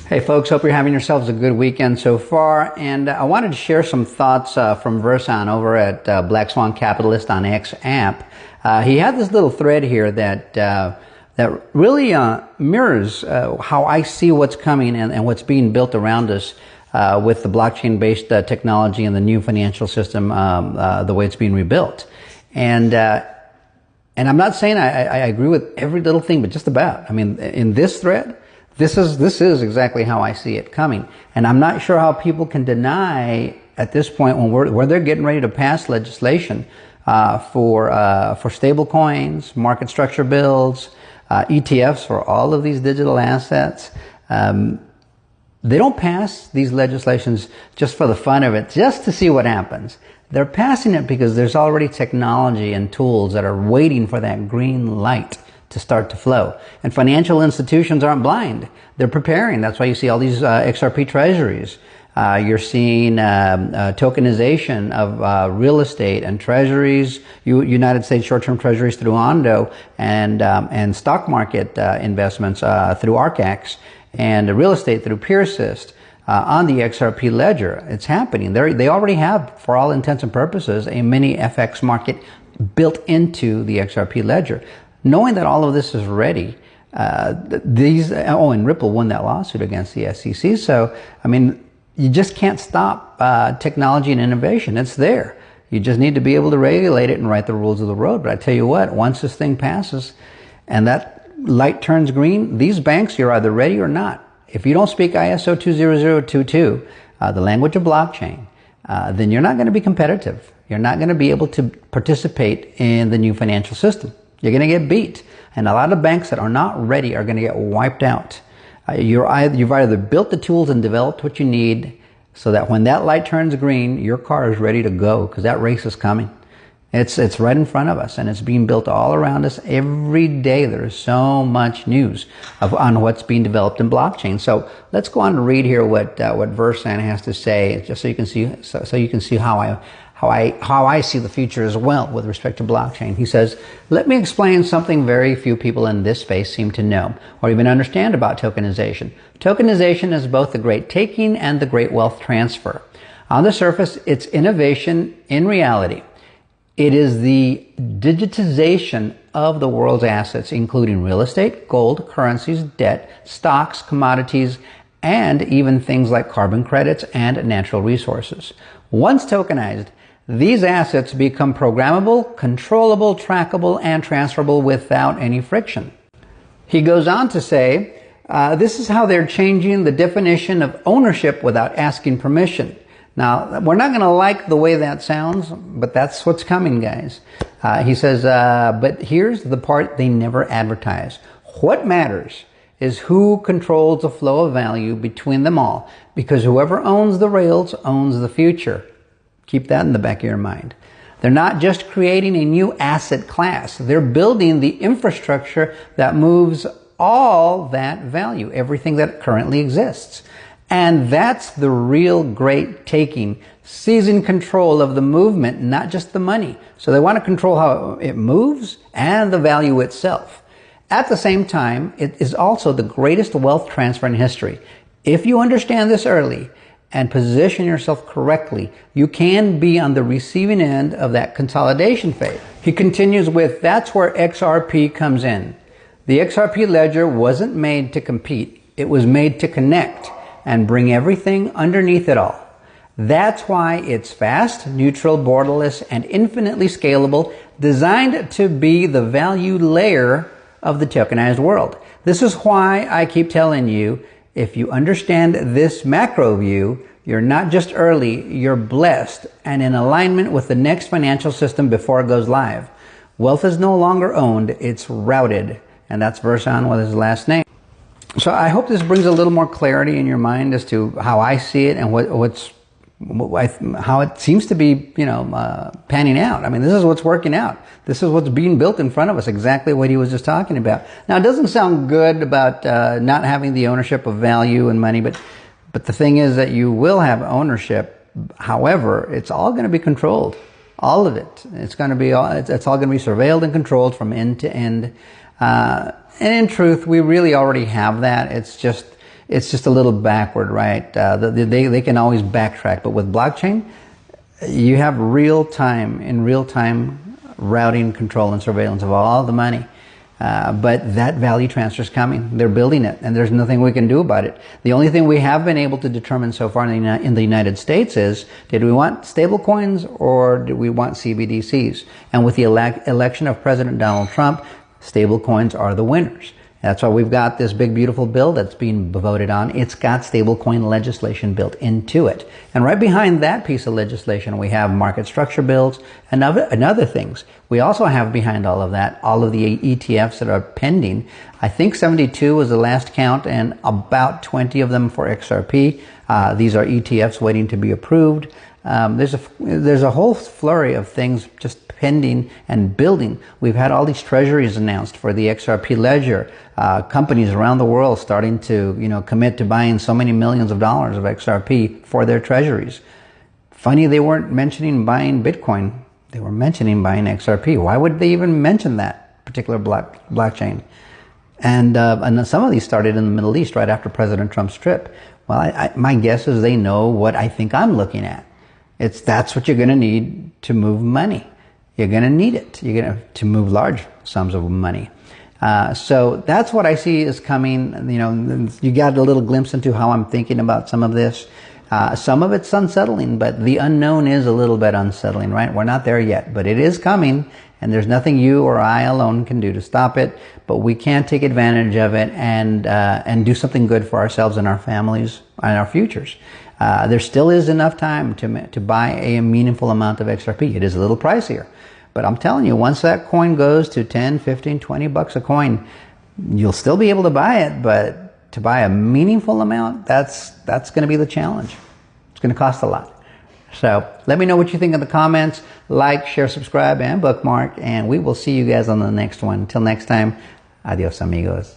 Hey folks, hope you're having yourselves a good weekend so far, and I wanted to share some thoughts from Versan over at Black Swan Capitalist on XAmp. He had this little thread here that really mirrors how I see what's coming and what's being built around us with the blockchain-based technology and the new financial system, the way it's being rebuilt. And I'm not saying I agree with every little thing, but just about. I mean, in this thread, this is exactly how I see it coming. And I'm not sure how people can deny at this point when they're getting ready to pass legislation for stable coins, market structure bills, ETFs for all of these digital assets. They don't pass these legislations just for the fun of it, just to see what happens. They're passing it because there's already technology and tools that are waiting for that green light to start to flow. And financial institutions aren't blind. They're preparing. That's why you see all these XRP treasuries. You're seeing tokenization of real estate and treasuries, United States short-term treasuries through Ondo, and stock market investments through ARCAX, and real estate through PeerSys on the XRP ledger. It's happening. They already have, for all intents and purposes, a mini FX market built into the XRP ledger. Knowing that all of this is ready, and Ripple won that lawsuit against the SEC. So, I mean, you just can't stop technology and innovation. It's there. You just need to be able to regulate it and write the rules of the road. But I tell you what, once this thing passes and that light turns green, these banks, you're either ready or not. If you don't speak ISO 20022, the language of blockchain, then you're not going to be competitive. You're not going to be able to participate in the new financial system. You're going to get beat. And a lot of banks that are not ready are going to get wiped out. You've either built the tools and developed what you need so that when that light turns green, your car is ready to go, because that race is coming. It's right in front of us, and it's being built all around us every day. There is so much news on what's being developed in blockchain. So let's go on and read here what Versan has to say, just so you can see how I see the future as well with respect to blockchain. He says, let me explain something very few people in this space seem to know or even understand about tokenization. Tokenization is both the great taking and the great wealth transfer. On the surface, it's innovation in reality. It is the digitization of the world's assets, including real estate, gold, currencies, debt, stocks, commodities, and even things like carbon credits and natural resources. Once tokenized, these assets become programmable, controllable, trackable, and transferable without any friction. He goes on to say, this is how they're changing the definition of ownership without asking permission. Now, we're not going to like the way that sounds, but that's what's coming, guys. He says, but here's the part they never advertise. What matters is who controls the flow of value between them all, because whoever owns the rails owns the future. Keep that in the back of your mind. They're not just creating a new asset class. They're building the infrastructure that moves all that value, everything that currently exists. And that's the real great taking, seizing control of the movement, not just the money. So they want to control how it moves and the value itself. At the same time, it is also the greatest wealth transfer in history. If you understand this early and position yourself correctly, you can be on the receiving end of that consolidation phase. He continues with, that's where XRP comes in. The XRP ledger wasn't made to compete. It was made to connect and bring everything underneath it all. That's why it's fast, neutral, borderless, and infinitely scalable, designed to be the value layer of the tokenized world. This is why I keep telling you, if you understand this macro view, you're not just early, you're blessed and in alignment with the next financial system before it goes live. Wealth is no longer owned, it's routed. And that's Versan with his last name. So I hope this brings a little more clarity in your mind as to how I see it and how it seems to be, panning out. I mean, this is what's working out. This is what's being built in front of us, exactly what he was just talking about. Now, it doesn't sound good about not having the ownership of value and money, but the thing is that you will have ownership. However, it's all going to be controlled. All of it. It's all going to be surveilled and controlled from end to end. And in truth, we really already have that. It's just it's just a little backward, right? They can always backtrack, but with blockchain, you have real time routing, control, and surveillance of all the money. But that value transfer is coming. They're building it, and there's nothing we can do about it. The only thing we have been able to determine so far in the United States is, did we want stable coins or do we want CBDCs? And with the election of President Donald Trump, stable coins are the winners. That's why we've got this big, beautiful bill that's being voted on. It's got stablecoin legislation built into it. And right behind that piece of legislation, we have market structure bills and other things. We also have behind all of that, all of the ETFs that are pending. I think 72 was the last count, and about 20 of them for XRP. These are ETFs waiting to be approved. There's a whole flurry of things just pending and building. We've had all these treasuries announced for the XRP ledger. Companies around the world starting to, commit to buying so many millions of dollars of XRP for their treasuries. Funny they weren't mentioning buying Bitcoin. They were mentioning buying XRP. Why would they even mention that particular blockchain? And some of these started in the Middle East right after President Trump's trip. Well, my guess is they know what I think I'm looking at. That's what you're going to need to move money. You're going to need it. You're going to move large sums of money. So that's what I see is coming. You got a little glimpse into how I'm thinking about some of this. Some of it's unsettling, but the unknown is a little bit unsettling, right? We're not there yet, but it is coming, and there's nothing you or I alone can do to stop it. But we can take advantage of it and do something good for ourselves and our families and our futures. There still is enough time to buy a meaningful amount of XRP. It is a little pricier, but I'm telling you, once that coin goes to 10, 15, 20 bucks a coin, you'll still be able to buy it, but to buy a meaningful amount, that's going to be the challenge. It's going to cost a lot. So let me know what you think in the comments. Like, share, subscribe, and bookmark, and we will see you guys on the next one. Until next time, adios amigos.